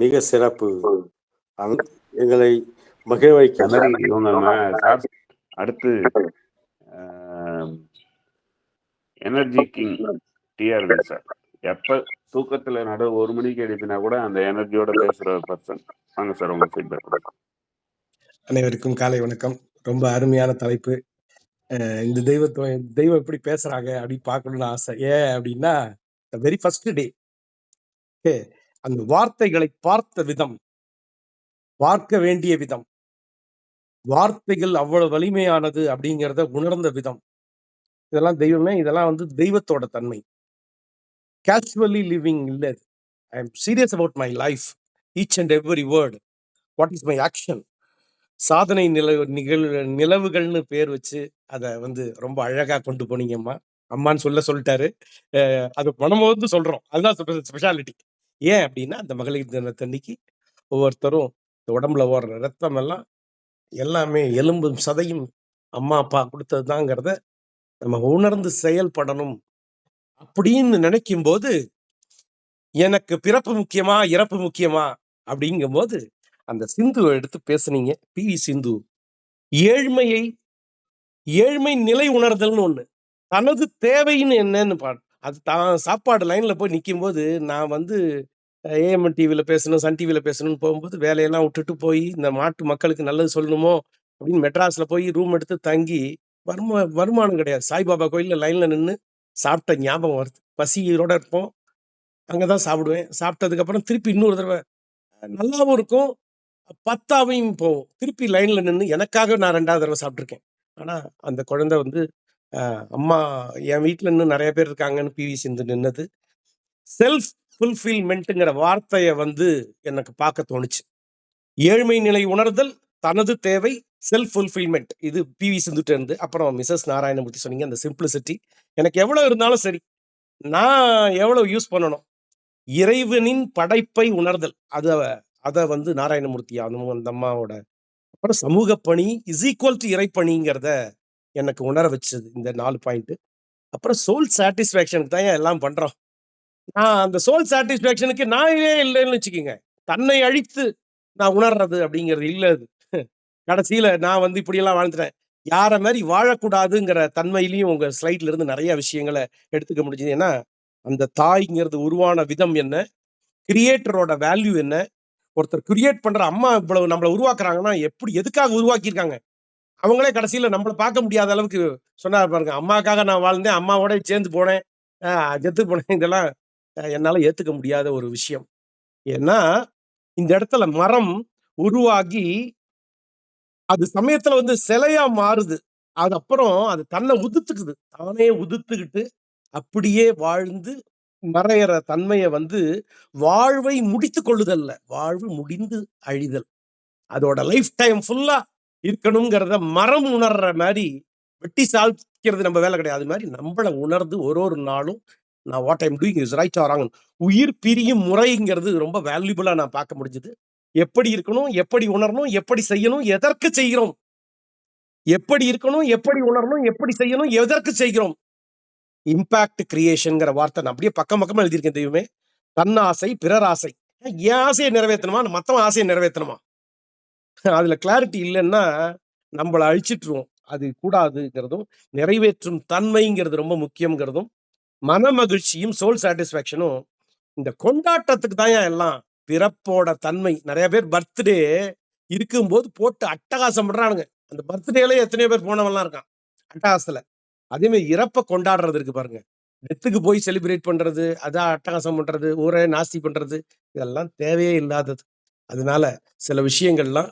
மிக சிறப்பு. எங்களை மகிழ வைக்க இவங்க சார். அடுத்து எனர்ஜி கிங் டிஆர்வி சார். எப்ப தூக்கத்துல நடு 1 மணிக்கு எழுப்பினா கூட அந்த எனர்ஜியோட பேசுற பர்சன். வாங்க சார், உங்க ஃபீட்பேக் கொடுங்க. அனைவருக்கும் காலை வணக்கம். ரொம்ப அருமையான தலைப்பு. இந்த தெய்வம் எப்படி பேசுறாங்க அப்படின்னு பார்க்கணும்னு ஆசை. ஏன் அப்படின்னா, வெரி ஃபர்ஸ்ட் டே அந்த வார்த்தைகளை பார்த்த விதம், பார்க்க வேண்டிய விதம், வார்த்தைகள் அவ்வளவு வலிமையானது அப்படிங்கிறத உணர்ந்த விதம், இதெல்லாம் தெய்வமே. இதெல்லாம் தெய்வத்தோட தன்மை. கேஷுவலி லிவிங் இல்லை. I am serious about my life, each and every word, what is my action. சாதனை நிலவுகள்னு பேர் வச்சு அதை ரொம்ப அழகா கொண்டு போனீங்கம்மா. அம்மான்னு சொல்லிட்டாரு. அது நம்ம சொல்றோம், அதுதான் ஸ்பெஷாலிட்டி. ஏன் அப்படின்னா, அந்த மகளிர் தினத்தன்னைக்கு ஒவ்வொருத்தரும் இந்த உடம்புல ஓடுற ரத்தம் எல்லாம் எல்லாமே எலும்பும் சதையும் அம்மா அப்பா கொடுத்ததுதாங்கிறத நம்ம உணர்ந்து செயல்படணும் அப்படின்னு நினைக்கும் போது, எனக்கு பிறப்பு முக்கியமா இறப்பு முக்கியமா அப்படிங்கும் போது அந்த சிந்துவை எடுத்து பேசுனீங்க. பி.வி. சிந்து ஏழ்மை நிலை உணர்தல்னு ஒண்ணு, தனது தேவைன்னு என்னன்னு அது தான் சாப்பாடு லைன்ல போய் நிற்கும் போது, நான் ஏஎம்என் டிவியில பேசணும், சன் டிவியில பேசணும்னு போகும்போது வேலையெல்லாம் விட்டுட்டு போய் இந்த நாட்டு மக்களுக்கு நல்லது சொல்லணுமோ அப்படின்னு மெட்ராஸ்ல போய் ரூம் எடுத்து தங்கி, வருமானம் கிடையாது, சாய்பாபா கோயில்ல லைன்ல நின்று சாப்பிட்ட ஞாபகம் வருது. பசியோட இருப்போம், அங்கதான் சாப்பிடுவேன். சாப்பிட்டதுக்கு அப்புறம் திருப்பி இன்னொரு தடவை நல்லாவும் இருக்கும், பத்தாவையும் போவோம். திருப்பி லைன்ல நின்று எனக்காக நான் 2வது தடவை சாப்பிட்ருக்கேன். ஆனா அந்த குழந்தை அம்மா என் வீட்டுல இன்னும் நிறைய பேர் இருக்காங்கன்னு பி.வி. சிந்து நின்னது. செல்ஃப் ஃபுல்ஃபில்மெண்ட்டுங்கிற வார்த்தையை எனக்கு பார்க்க தோணுச்சு. ஏழ்மை நிலை உணர்தல், தனது தேவை, செல்ஃப் ஃபுல்ஃபில்மெண்ட். இது பி.வி. சிந்துட்டு இருந்து. அப்புறம் மிஸ்ஸஸ் நாராயணமூர்த்தி சொன்னீங்க, அந்த சிம்பிளிசிட்டி. எனக்கு எவ்வளவு இருந்தாலும் சரி, நான் எவ்வளவு யூஸ் பண்ணணும், இறைவனின் படைப்பை உணர்தல், அதை நாராயணமூர்த்தி அந்த அம்மாவோட. அப்புறம் சமூக பணி இஸ் ஈக்குவல் டு இறைப்பணிங்கிறத எனக்கு உணர வச்சது இந்த 4 பாயிண்ட். அப்புறம் சோல் சாட்டிஸ்ஃபேக்ஷனுக்கு தான் எல்லாம் பண்றோம். நான் அந்த சோல் சாட்டிஸ்ஃபேக்ஷனுக்கு நான் இல்லைன்னு வச்சுக்கோங்க. தன்னை அழித்து நான் உணர்றது அப்படிங்கிறது இல்லை. அது கடைசியில நான் இப்படியெல்லாம் வாழ்ந்துட்டேன், யார மாதிரி வாழக்கூடாதுங்கிற தன்மையிலையும் உங்க ஸ்லைட்ல இருந்து நிறைய விஷயங்களை எடுத்துக்க முடிஞ்சது. ஏன்னா அந்த தாய்ங்கிறது உருவான விதம் என்ன, கிரியேட்டரோட வேல்யூ என்ன, ஒருத்தர் கிரியேட் பண்ற அம்மா இவ்வளவு நம்மளை உருவாக்குறாங்கன்னா எதுக்காக உருவாக்கியிருக்காங்க, அவங்களே கடைசியில நம்மளை பார்க்க முடியாத அளவுக்கு சொன்னார் பாருங்க. அம்மாக்காக நான் வாழ்ந்தேன், அம்மாவோட சேர்ந்து போனேன், செத்து போனேன். இதெல்லாம் என்னால ஏத்துக்க முடியாத ஒரு விஷயம். ஏன்னா இந்த இடத்துல மரம் உருவாகி அது சமயத்துல சிலையா மாறுது. அது அப்புறம் அது தன்னை உதுத்துக்குது, தானே உதுத்துக்கிட்டு அப்படியே வாழ்ந்து மறையிற தன்மையை வாழ்வை முடித்து கொள்ளுதல்ல, வாழ்வு முடிந்து அழிதல், அதோட லைஃப் டைம் ஃபுல்லா இருக்கணுங்கிறத மரம் உணர்ற மாதிரி வெட்டி சாதிக்கிறது நம்ம வேலை கிடையாது. மாதிரி நம்மளை உணர்ந்து ஒரு நாளும் நான் what I'm doing is right or wrong, உயிர் பிரியும் முறைங்கிறது ரொம்ப வேல்யூபிளா நான் பார்க்க முடிஞ்சது. எப்படி இருக்கணும், எப்படி உணரணும், எப்படி செய்யணும், எதற்கு செய்கிறோம், எப்படி இருக்கணும், எப்படி உணரணும், எப்படி செய்யணும், எதற்கு செய்கிறோம். இம்பாக்ட் கிரியேஷன்ங்கிற வார்த்தை நான் அப்படியே பக்கமா எழுதியிருக்கேன். தெய்வமே, தன்னாசை பிறர் ஆசை, என் ஆசையை நிறைவேற்றணுமா மற்றவன் ஆசையை நிறைவேற்றணுமா, அதுல கிளாரிட்டி இல்லைன்னா நம்மளை அழிச்சிட்டுருவோம். அது கூடாதுங்கிறதும், நிறைவேற்றும் தன்மைங்கிறது ரொம்ப முக்கியங்கிறதும், மன மகிழ்ச்சியும் சோல் சாட்டிஸ்ஃபேக்ஷனும் இந்த கொண்டாட்டத்துக்கு தான் எல்லாம். பிறப்போட தன்மை, நிறைய பேர் பர்த்டே இருக்கும்போது போட்டு அட்டகாசம் பண்றானுங்க. அந்த பர்த்டேல எத்தனையோ பேர் போனவெல்லாம் இருக்கான் அட்டகாசத்துல. அதே மாதிரி இறப்பை கொண்டாடுறது இருக்கு பாருங்க, டெத்துக்கு போய் செலிப்ரேட் பண்றது, அதான் அட்டகாசம் பண்றது, ஊரே நாஸ்தி பண்றது, இதெல்லாம் தேவையே இல்லாதது. அதனால சில விஷயங்கள்லாம்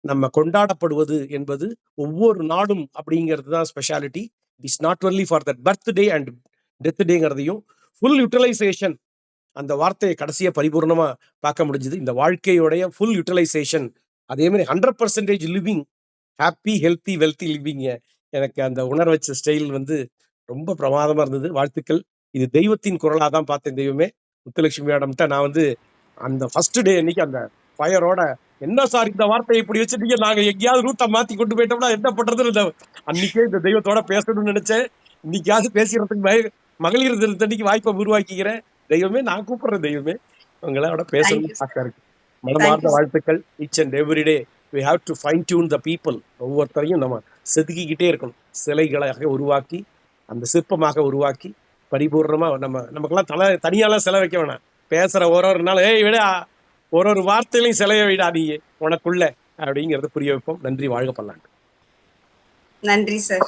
நம்ம கொண்டாடப்படுவது என்பது ஒவ்வொரு நாடும் அப்படிங்கிறது தான் speciality. It's not only for that birthday and death டேங்கிறதையும் ஃபுல் யூட்டிலைசேஷன், அந்த வார்த்தையை கடைசியா பரிபூர்ணமா பார்க்க முடிஞ்சது. இந்த வாழ்க்கையோடைய ஃபுல் யூட்டிலைசேஷன், அதே மாதிரி 100% living, happy healthy wealthy living, எனக்கு அந்த உணர வச்ச ஸ்டைல் ரொம்ப பிரமாதமா இருந்தது. வாழ்த்துக்கள். இது தெய்வத்தின் குரலா தான் பார்த்தேன். தெய்வமே, முத்துலட்சுமி மேடம்கிட்ட நான் அந்த ஃபர்ஸ்ட் டே அன்னைக்கு அந்த ஃபயரோட, என்ன சார் இந்த வார்த்தையை இப்படி வச்சுட்டீங்க, நாங்க எங்கேயாவது ரூட்டை மாத்தி கொண்டு போயிட்டோம்னா என்ன பண்றதுன்னு அன்னைக்கே இந்த தெய்வத்தோட பேசணும்னு நினைச்சேன். இன்னைக்காவது பேசுறதுக்கு மகளிர் தினத்தன்னைக்கு வாய்ப்பை உருவாக்கிக்கிறேன். தெய்வமே, நான் கூப்பிடுறேன். தெய்வமே, உங்களோட பேசணும்னு ஆசை இருக்கு. மனமார்ந்த தேங்க்யூ. வாழ்த்துக்கள். Each and every day we have to fine tune the people. ஒவ்வொருத்தரையும் நம்ம செதுக்கிக்கிட்டே இருக்கணும். சிலைகளாக உருவாக்கி, அந்த சிற்பமாக உருவாக்கி, பரிபூர்ணமா நமக்கெல்லாம் தனியாலாம் சிலை வைக்க வேணாம். பேசுற ஒரு நாள் விடா ஒரு வார்த்தையிலையும் சிலையை விடா நீ உனக்குள்ள அப்படிங்கிறத புரிய வைப்போம். நன்றி, வாழ்க பல்லாண்டு. நன்றி சார்.